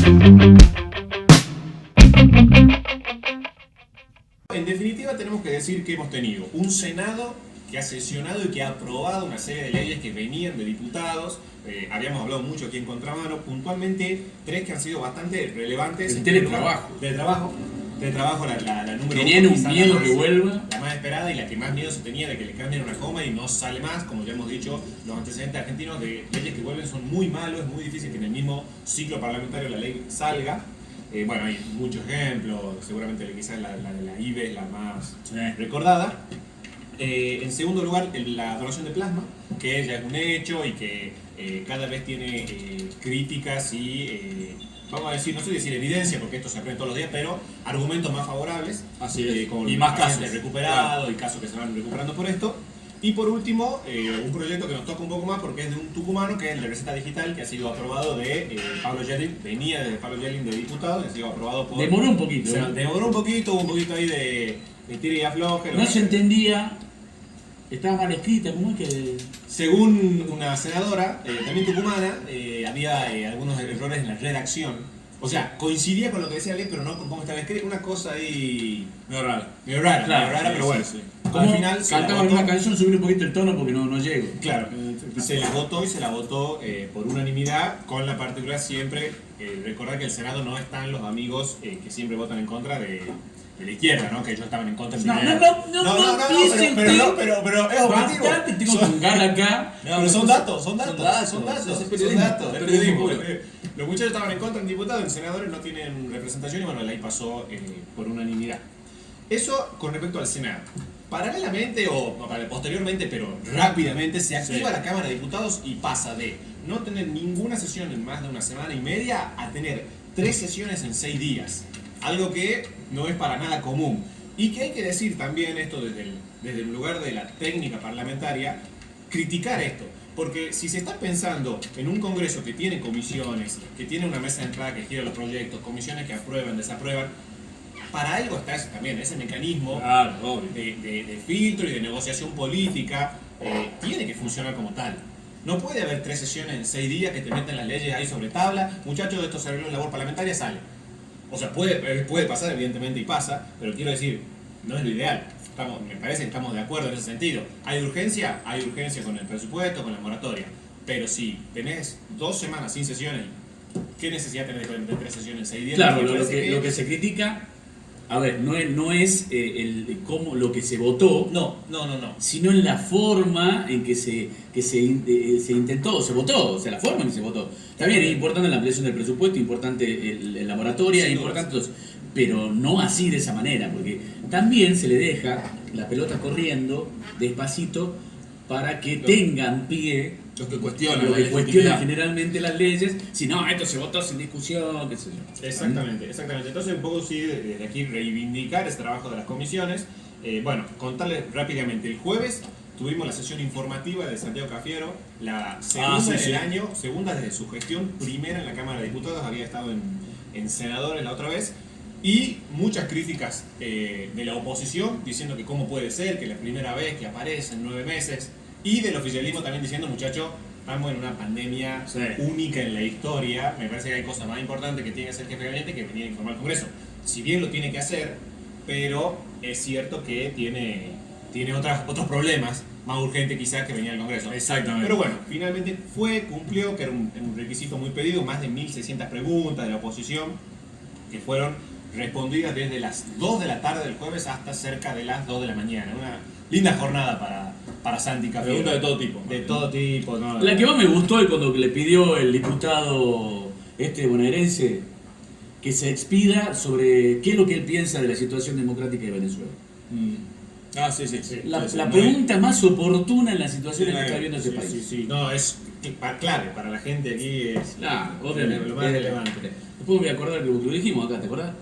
En definitiva, tenemos que decir que hemos tenido un Senado que ha sesionado y que ha aprobado una serie de leyes que venían de diputados. Habíamos hablado mucho aquí en Contramano, puntualmente tres que han sido bastante relevantes. El teletrabajo. Teletrabajo, la número Tenían uno, un miedo que vuelva. la más esperada y la que más miedo se tenía de que le cambien una coma y no sale más. Como ya hemos dicho, los antecedentes argentinos de leyes que vuelven son muy malos, es muy difícil que en el mismo ciclo parlamentario la ley salga. Bueno, hay muchos ejemplos, seguramente quizás la de la IBE es la más recordada. En segundo lugar, la donación de plasma, que ya es un hecho y que cada vez tiene críticas y, vamos a decir, no sé decir evidencia, porque esto se aprende todos los días, pero argumentos más favorables. Así es. Con Y más casos recuperados, claro. Y casos que se van recuperando por esto. Y por último, un proyecto que nos toca un poco más porque es de un tucumano, que es el de receta digital, que ha sido aprobado de Pablo Yelin, venía de Pablo Yelin de diputado, y ha sido aprobado por... Demoró un poquito. Demoró un poquito ahí de tira y afloje. No se entendía, estaba mal escrita, ¿cómo es que...? Según una senadora, también tucumana, había algunos errores en la redacción. O sea, coincidía con lo que decía la ley, pero no con cómo estaba escrito. Una cosa ahí... Medio raro. Medio rara, Claro, pero bueno. sí. Al final se la cantaban votó. una canción, subir un poquito el tono porque no llego. Claro, se la votó y se la votó por unanimidad, con la particular siempre, recordar que el Senado no están los amigos que siempre votan en contra de la izquierda, ¿no? Que ellos estaban en contra. No, pero es objetivo. Bastante tengo que jugar acá. No, pero son datos. Es periodismo. Es periodismo. Los muchachos estaban en contra en diputados, en senadores no tienen representación y bueno, la ley pasó por unanimidad. Eso con respecto al Senado. Paralelamente posteriormente, pero rápidamente, se activa la Cámara de Diputados y pasa de no tener ninguna sesión en más de una semana y media a tener 3 sesiones en 6 días. Algo que no es para nada común. Y que hay que decir también esto desde el lugar de la técnica parlamentaria, criticar esto. Porque si se está pensando en un Congreso que tiene comisiones, que tiene una mesa de entrada que gira los proyectos, comisiones que aprueban, desaprueban, para algo está ese también, ese mecanismo de filtro y de negociación política, tiene que funcionar como tal. No puede haber 3 sesiones en 6 días que te meten las leyes ahí sobre tabla, muchachos, esto se arregló en labor parlamentaria, sale. O sea, puede pasar evidentemente y pasa, pero quiero decir, no es lo ideal. Me parece que estamos de acuerdo en ese sentido. ¿Hay urgencia? Hay urgencia con el presupuesto, con la moratoria. Pero si tenés 2 semanas sin sesiones, ¿qué necesidad tenés de 3 sesiones en 6 días? Claro, lo que se critica, a ver, no es cómo lo que se votó, No. sino en la forma en que se intentó, se votó, o sea, la forma en que se votó. Está bien, es importante la ampliación del presupuesto, importante la moratoria, importante, pero no así de esa manera, porque también se le deja la pelota corriendo despacito para que tengan pie los que cuestionan generalmente las leyes. Si no, esto se votó sin discusión, qué sé yo. Exactamente. Entonces, un poco sí, desde aquí reivindicar ese trabajo de las comisiones. Bueno, contarles rápidamente. El jueves tuvimos la sesión informativa de Santiago Cafiero, la segunda del año, segunda desde su gestión, primera en la Cámara de Diputados, había estado en senadores la otra vez. Y muchas críticas de la oposición diciendo que cómo puede ser que la primera vez que aparece en 9 meses, y del oficialismo también diciendo, muchachos, estamos en una pandemia única en la historia, me parece que hay cosas más importantes que tiene que hacer el jefe de gabinete que venir a informar al Congreso. Si bien lo tiene que hacer, pero es cierto que tiene otros problemas más urgentes quizás que venir al Congreso. Exactamente. Pero bueno, finalmente cumplió, que era un requisito muy pedido, más de 1.600 preguntas de la oposición que fueron respondidas desde las 2 de la tarde del jueves hasta cerca de las 2 de la mañana. Una linda jornada para Santi Cafiero. Preguntas de todo tipo. De todo tipo. ¿No? La que más me gustó es cuando le pidió el diputado bonaerense que se expida sobre qué es lo que él piensa de la situación democrática de Venezuela. Sí. La pregunta más oportuna en la situación en que está viviendo ese país. Sí. No, es clave para la gente aquí. Es obviamente. Lo más relevante. Después me voy a acordar que lo dijimos acá, ¿te acordás?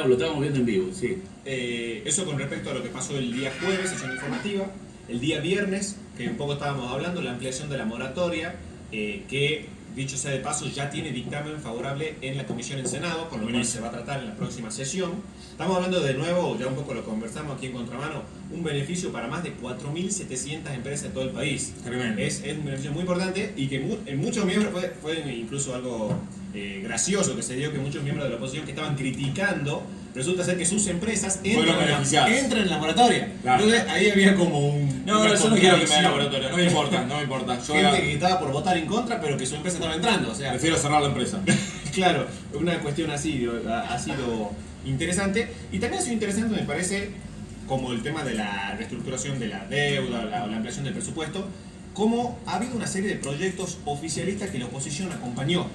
Lo estábamos viendo en vivo, sí. Eso con respecto a lo que pasó el día jueves, sesión informativa. El día viernes, que un poco estábamos hablando, la ampliación de la moratoria, que dicho sea de paso ya tiene dictamen favorable en la comisión en Senado, con lo cual se va a tratar en la próxima sesión. Estamos hablando de nuevo, ya un poco lo conversamos aquí en Contramano, un beneficio para más de 4.700 empresas de todo el país. Tremendo. Es un beneficio muy importante y que en muchos miembros fue incluso algo gracioso que se dio, que muchos miembros de la oposición que estaban criticando, resulta ser que sus empresas Fueron beneficiadas. entran en la moratoria. Claro. Entonces ahí había como un... No, una yo no quiero que me den contradicción. laboratorio, no me importa, no me importa. Yo Gente que estaba por votar en contra, pero que su empresa estaba entrando. O sea, prefiero cerrar la empresa. claro, una cuestión así ha sido interesante. Y también ha sido interesante, me parece, como el tema de la reestructuración de la deuda o la ampliación del presupuesto, cómo ha habido una serie de proyectos oficialistas que la oposición acompañó.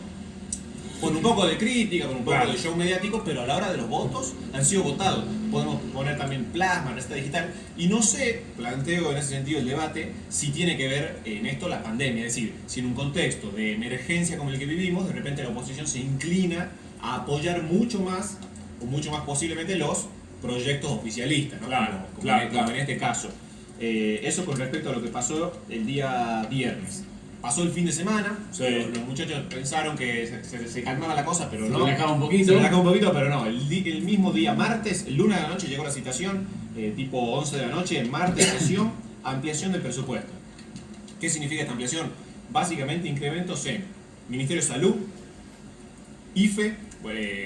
Con un poco de crítica, con un poco de show mediático, pero a la hora de los votos han sido votados. Podemos poner también plasma, receta digital. Y no sé, planteo en ese sentido el debate, si tiene que ver en esto la pandemia. Es decir, si en un contexto de emergencia como el que vivimos, de repente la oposición se inclina a apoyar mucho más, o mucho más posiblemente, los proyectos oficialistas, ¿no? Como en este caso. Eso con respecto a lo que pasó el día viernes. Pasó el fin de semana, Sí. los muchachos pensaron que se calmaba la cosa, pero no. Se relajaba un Se poquito. relajaba un poquito, pero no. El mismo día martes, el lunes de la noche llegó la citación, tipo 11 de la noche, martes sesión, ampliación del presupuesto. ¿Qué significa esta ampliación? Básicamente incrementos en Ministerio de Salud, IFE,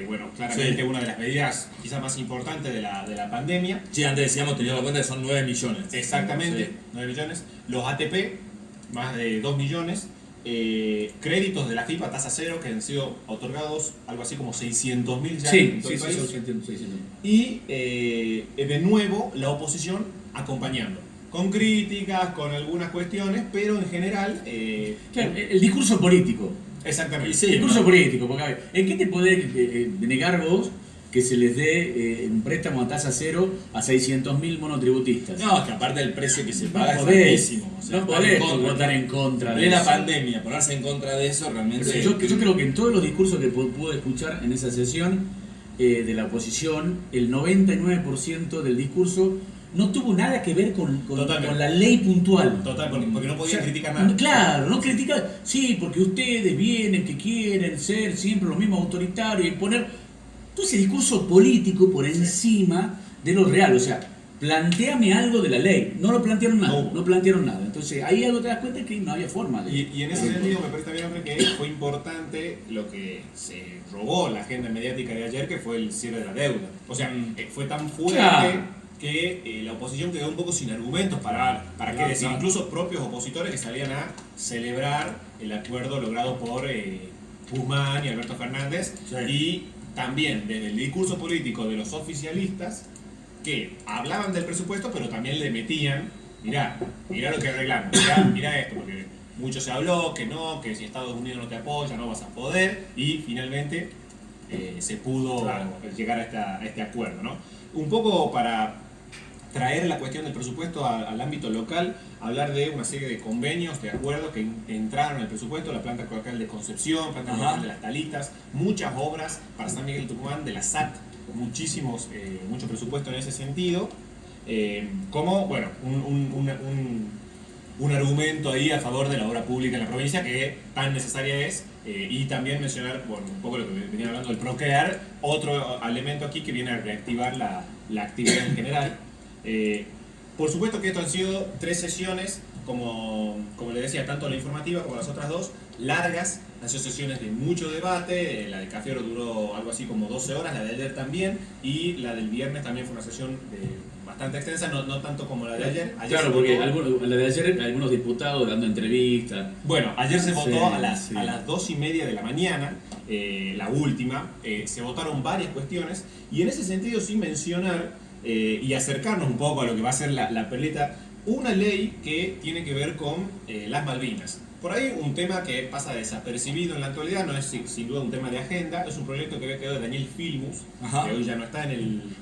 bueno, claramente Sí. una de las medidas quizás más importantes de la pandemia. Sí, antes decíamos, teniendo en cuenta que son 9 millones. Exactamente, Sí. 9 millones. Los ATP, más de 2 millones. Créditos de la FIPA a tasa cero que han sido otorgados algo así como 600.000 ya Sí, en todo sí, el sí, país. son 600. Y de nuevo la oposición acompañando. Con críticas, con algunas cuestiones, pero en general... Claro, el discurso político. exactamente. Sí, El discurso ¿no? político, porque a ver, ¿en qué te podés negar vos que se les dé un préstamo a tasa cero a 600.000 monotributistas? No, es que aparte del precio que se No paga es podés, altísimo. O sea, no estar podés en contra. votar en contra de En la eso. pandemia, ponerse en contra de eso realmente. Yo creo que en todos los discursos que pude escuchar en esa sesión de la oposición, el 99% del discurso no tuvo nada que ver con Totalmente. la ley puntual. Total, porque no O podían sea, criticar nada. Claro, no criticar, sí, porque ustedes vienen que quieren ser siempre los mismos autoritarios y poner todo ese discurso político por encima de lo real. O sea, planteame algo de la ley. No lo plantearon nada, no plantearon nada. Entonces ahí algo te das cuenta que no había forma de... Y en ese sentido me parece también, hombre, que fue importante lo que se robó la agenda mediática de ayer, que fue el cierre de la deuda. O sea, fue tan fuerte Claro. que la oposición quedó un poco sin argumentos para qué decir. Claro. Incluso propios opositores que salían a celebrar el acuerdo logrado por Guzmán y Alberto Fernández. Sí. Y también desde el discurso político de los oficialistas que hablaban del presupuesto, pero también le metían, mirá lo que arreglamos, mirá esto, porque mucho se habló, que no, que si Estados Unidos no te apoya no vas a poder, y finalmente se pudo llegar a este acuerdo, ¿no? Un poco para traer la cuestión del presupuesto al ámbito local, hablar de una serie de convenios, de acuerdos que entraron en el presupuesto, la planta cloacal de Concepción, planta cloacal de Las Talitas, muchas obras para San Miguel de Tucumán, de la SAT, mucho presupuesto en ese sentido, como, bueno, un argumento ahí a favor de la obra pública en la provincia que tan necesaria es, y también mencionar, bueno, un poco lo que venía hablando del Procrear, otro elemento aquí que viene a reactivar la actividad en general. Por supuesto que esto han sido 3 sesiones, como les decía, tanto la informativa como las otras 2, largas, han sido sesiones de mucho debate, la de Cafiero duró algo así como 12 horas, la de ayer también, y la del viernes también fue una sesión bastante extensa, no tanto como la de ayer. Claro, porque la de ayer algunos diputados dando entrevistas. Bueno, ayer se votó Sí, a las sí. 2:30 de la mañana, la última, se votaron varias cuestiones, y en ese sentido sí mencionar y acercarnos un poco a lo que va a ser la perlita, una ley que tiene que ver con las Malvinas. Por ahí un tema que pasa desapercibido en la actualidad, no es sin duda un tema de agenda, es un proyecto que había quedado de Daniel Filmus, Ajá. que hoy ya no está en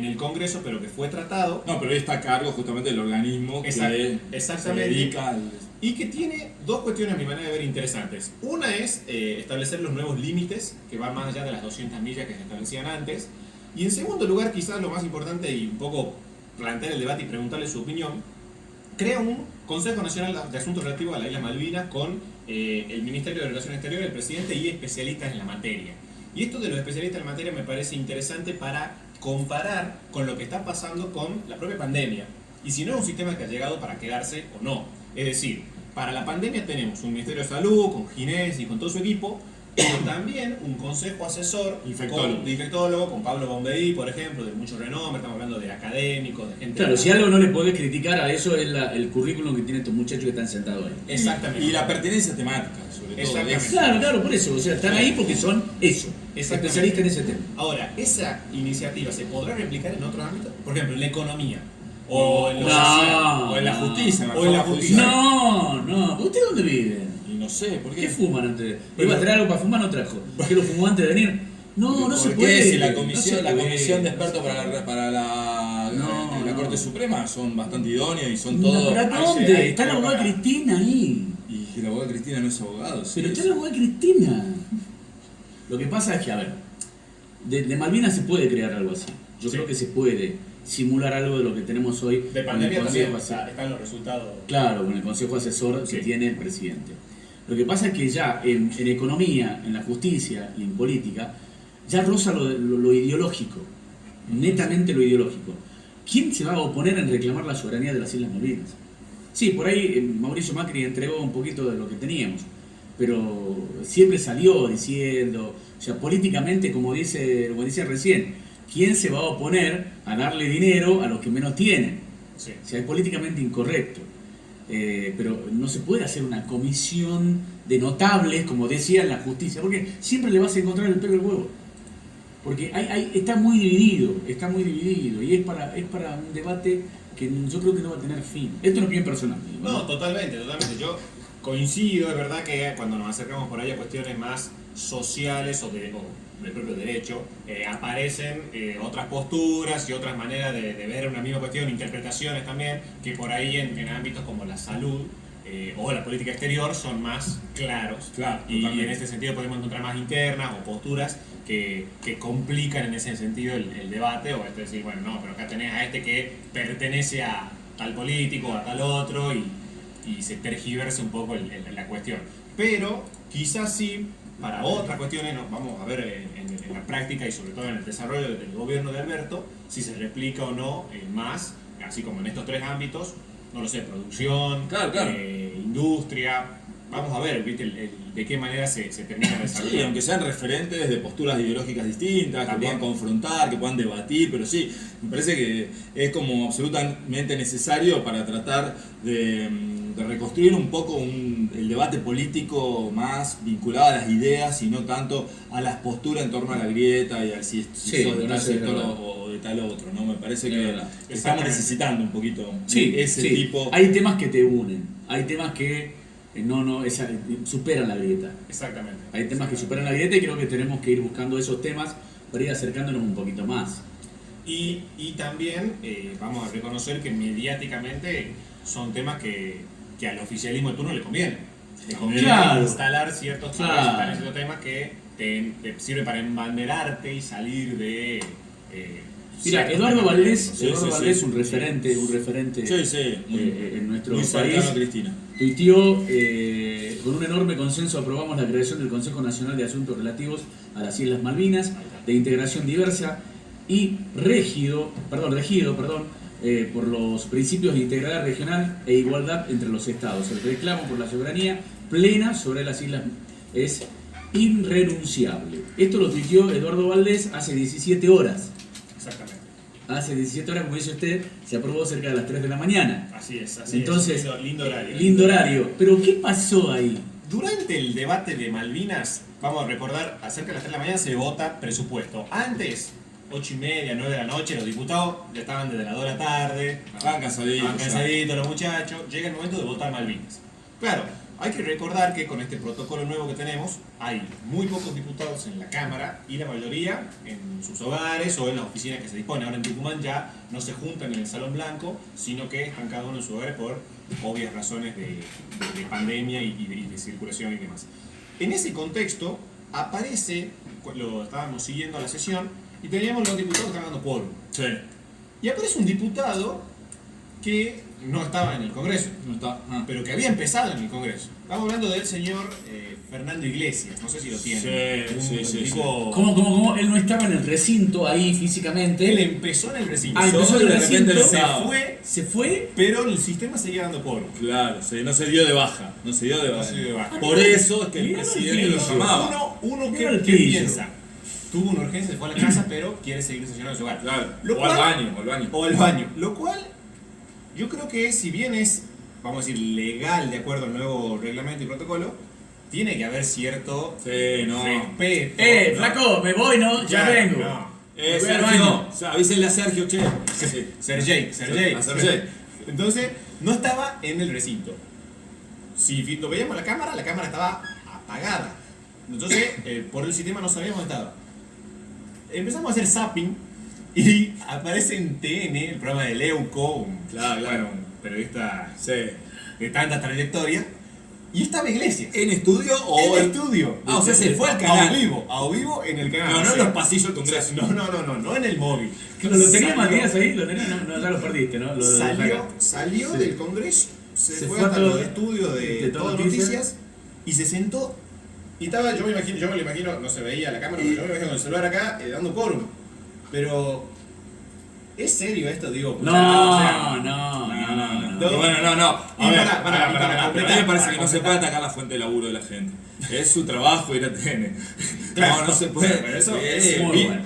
el Congreso, pero que fue tratado. No, pero hoy está a cargo justamente del organismo que se Exactamente. dedica al... Y que tiene 2 cuestiones a mi manera de ver interesantes. Una es establecer los nuevos límites, que van más allá de las 200 millas que se establecían antes. Y en segundo lugar, quizás lo más importante y un poco plantear el debate y preguntarle su opinión, crea un Consejo Nacional de Asuntos Relativos a la Isla Malvinas con el Ministerio de Relaciones Exteriores, el presidente y especialistas en la materia. Y esto de los especialistas en la materia me parece interesante para comparar con lo que está pasando con la propia pandemia. Y si no es un sistema que ha llegado para quedarse o no. Es decir, para la pandemia tenemos un Ministerio de Salud, con Ginés y con todo su equipo, pero también un consejo asesor infectólogo con Pablo Bombedí, por ejemplo, de mucho renombre, estamos hablando de académicos, de gente... Claro, si algo no le podés criticar a eso es el currículum que tienen estos muchachos que están sentados ahí. Exactamente. Y la pertenencia temática, sobre todo. Exactamente. Claro, por eso. O sea, están ahí porque son eso, especialistas en ese tema. Ahora, ¿esa iniciativa se podrá replicar en otros ámbitos? Por ejemplo, en la economía. O en, o en la justicia. O en la justicia. No. ¿Usted dónde vive? Y no sé, ¿por ¿Qué qué? fuman antes? ¿Iba a traer algo para fumar? No trajo. ¿Qué lo fumó antes de venir? No se ¿Por puede. qué? Si la no comisión, se la puede. comisión de expertos para la Corte Suprema son bastante idóneos y son todos... ¿Para dónde? Está la abogada Cristina ahí. Y la abogada Cristina no es abogado. Pero está la abogada Cristina. Lo que pasa es que, a ver, de Malvinas se puede crear algo así. Yo creo que se puede simular algo de lo que tenemos hoy. De con pandemia el también Consejo están los resultados. Claro, con el consejo asesor que tiene el presidente. Lo que pasa es que ya en economía, en la justicia y en política, ya roza lo ideológico, netamente lo ideológico. ¿Quién se va a oponer en reclamar la soberanía de las Islas Malvinas? Sí, por ahí Mauricio Macri entregó un poquito de lo que teníamos, pero siempre salió diciendo, o sea, políticamente, como dice recién, ¿quién se va a oponer a darle dinero a los que menos tienen? Sí. O sea, es políticamente incorrecto. Pero no se puede hacer una comisión de notables, como decía en la justicia, porque siempre le vas a encontrar el pelo al huevo. Porque está muy dividido, y es para un debate que yo creo que no va a tener fin. Esto es una opinión personal. No, totalmente. Yo coincido, es verdad que cuando nos acercamos por ahí a cuestiones más sociales o del propio derecho, aparecen otras posturas y otras maneras de ver una misma cuestión, interpretaciones también, que por ahí en ámbitos como la salud o la política exterior son más claros. Claro, y totalmente. en este sentido podemos encontrar más internas o posturas que complican en ese sentido el debate, o decir, bueno, no, pero acá tenés a este que pertenece a tal político, a tal otro, y se tergiversa un poco la cuestión. Pero quizás sí, para otras cuestiones, vamos a ver en la práctica y sobre todo en el desarrollo del gobierno de Alberto, si se replica o no más, así como en estos tres ámbitos, no lo sé, producción, Claro. industria, vamos a ver, ¿viste? De qué manera se termina desarrollando. Sí, aunque sean referentes de posturas ideológicas distintas, También. que puedan confrontar, que puedan debatir, pero sí, me parece que es como absolutamente necesario para tratar de reconstruir un poco el debate político más vinculado a las ideas y no tanto a las posturas en torno a la grieta y al si sos de tal sector o de tal otro, ¿no? Me parece que estamos Exactamente. necesitando un poquito ese tipo... Hay temas que te unen, hay temas que superan la grieta. Exactamente. Hay temas que superan la grieta y creo que tenemos que ir buscando esos temas para ir acercándonos un poquito más. Y también vamos a reconocer que mediáticamente son temas que al oficialismo de turno le conviene. Le conviene Claro. instalar ciertos temas, Claro. instalar ciertos temas que te sirven para embanderarte y salir de... Mira, ciertos Eduardo temas Valdés, políticos. es un referente en nuestro muy cercano país. a Cristina. Tuiteó, con un enorme consenso aprobamos la creación del Consejo Nacional de Asuntos Relativos a las Islas Malvinas, de integración diversa y regido por los principios de integridad regional e igualdad entre los estados. El reclamo por la soberanía plena sobre las islas es irrenunciable. Esto lo tuiteó Eduardo Valdés hace 17 horas. Exactamente. Hace 17 horas, como dice usted, se aprobó cerca de las 3 de la mañana. Así es. Entonces, lindo horario. Lindo horario. Pero ¿qué pasó ahí? Durante el debate de Malvinas, vamos a recordar, acerca de las 3 de la mañana se vota presupuesto. Antes, 8:30, 9 de la noche, los diputados ya estaban desde las 2 de la tarde. Estaban cansaditos. Los muchachos. Llega el momento de votar Malvinas. Claro, hay que recordar que con este protocolo nuevo que tenemos, hay muy pocos diputados en la Cámara y la mayoría en sus hogares o en las oficinas que se disponen. Ahora en Tucumán ya no se juntan en el Salón Blanco, sino que están cada uno en sus hogares por obvias razones de pandemia y de circulación y demás. En ese contexto aparece, lo estábamos siguiendo a la sesión, y teníamos los diputados que estaban dando quórum. Sí. Y aparece un diputado que no estaba en el Congreso, No está. pero que había empezado en el Congreso. Estamos hablando del señor Fernando Iglesias, no sé si lo tiene. Sí. ¿Cómo? Él no estaba en el recinto ahí físicamente. Él empezó en el recinto. Empezó en el de repente recinto, lo se fue. Pero el sistema seguía dando quórum. Claro, no se dio de baja. No se dio de No se dio de baja. Por eso es que el Mirá lo presidente lo pillo. llamaba. Uno Mira el que pillo. piensa, tuvo una urgencia, se fue a la casa, pero quiere seguir sesionando en su hogar. Claro. Lo O al cual- baño, o al baño. O al baño. Lo cual, yo creo que si bien es, vamos a decir, legal de acuerdo al nuevo reglamento y protocolo, tiene que haber cierto Sí, no. respeto. ¿no? Flaco, me voy, ¿no? Ya Claro, vengo. no. Me voy al Sergio, baño. o sea, avísenle a Sergio, che. Sí. Sergey. A Sergey. Entonces, no estaba en el recinto. Si lo veíamos la cámara estaba apagada. Entonces, por el sistema no sabíamos dónde estaba. Empezamos a hacer zapping y aparece en TN, el programa de Leuco, Claro. un periodista Sí. de tanta trayectoria, y estaba Iglesias. ¿En estudio o En estudio. Ah, o sea, se fue al canal. A vivo en el canal. No, no Sí. en los pasillos del Congreso. No en el móvil. ¿Lo tenía Salió- Matías ahí? ¿Lo tenía? No, ya lo perdiste, ¿no? Salió Sí. del Congreso, se Se fue fue a hasta todo- los estudios de de Todo Todo Noticias. Noticias y se sentó. Y estaba, yo me lo imagino, no se veía la cámara, pero yo me lo imagino con el celular acá dando quórum. Pero, ¿es serio esto? Digo, No, o sea, no. Bueno, no. Y A ver, para pará, completar, a mí me parece que no se completar. puede atacar la fuente de laburo de la gente. Es su trabajo ir a TN. Claro, No se puede. pero eso Sí, es muy bien. bueno.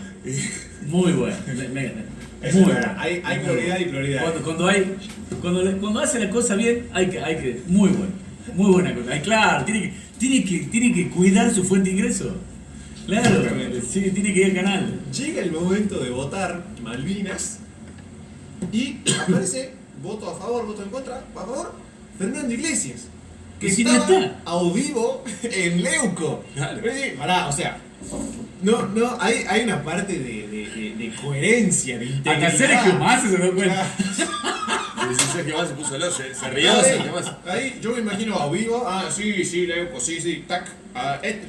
Muy bueno. Es Muy verdad, bueno. hay prioridad y prioridad. Cuando hace la cosa bien, hay que muy bueno. Muy buena cosa. Ay, claro, tiene que cuidar su fuente de ingreso. Claro, Exactamente. sí, tiene que ir al canal. Llega el momento de votar Malvinas y aparece voto a favor, voto en contra, a favor, Fernando Iglesias. Que Y si no estaba está. a vivo en Leuco. Claro. Pero sí, pará, o sea, hay una parte de coherencia, de integridad. Hasta Sergio Massa se dio cuenta. Sergio Massa se puso loco, se rió Ahí, Sergio Massa. ahí yo me imagino a vivo, sí, Leuco, sí, tac.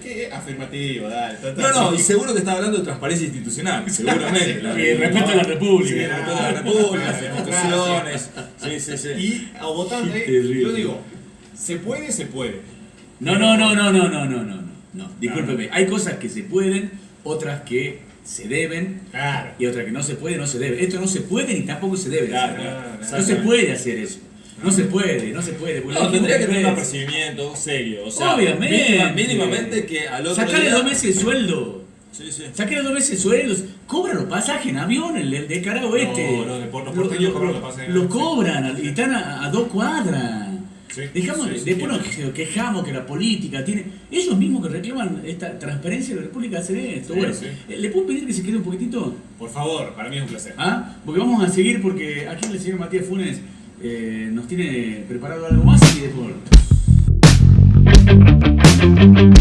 ¿Qué? Afirmativo, dale. No, y seguro que está hablando de transparencia institucional, seguramente. Y respeto a la República. Sí, respeto a la República, las instituciones. Sí. Y a votando Qué ahí, terrible. yo digo, se puede. No. Discúlpeme. Hay cosas que se pueden, otras que se deben Claro. y otras que no se puede, no se debe. Esto no se puede ni tampoco se debe Claro, hacer. claro, No se puede hacer eso. No se puede. porque No, lo tendría que dijimos tener un tres. apercibimiento serio. O sea, Obviamente. mínimamente que al otro Sacale día... 2 meses de sueldo. Sí. Sacale 2 meses de sueldo. Cobran los pasajes en avión, el de carajo este. No, los porteños cobran los pasajes en Los avión, sí. cobran y están a 2 cuadras. Sí, Dejamos, sí, sí, después sí. nos quejamos que la política tiene. Ellos mismos que reclaman esta transparencia de la República hacer esto. Sí, Bueno, sí. ¿le puedo pedir que se quede un poquitito? Por favor, para mí es un placer. ¿Ah? Porque vamos a seguir porque aquí el señor Matías Funes nos tiene preparado algo más y después volvemos.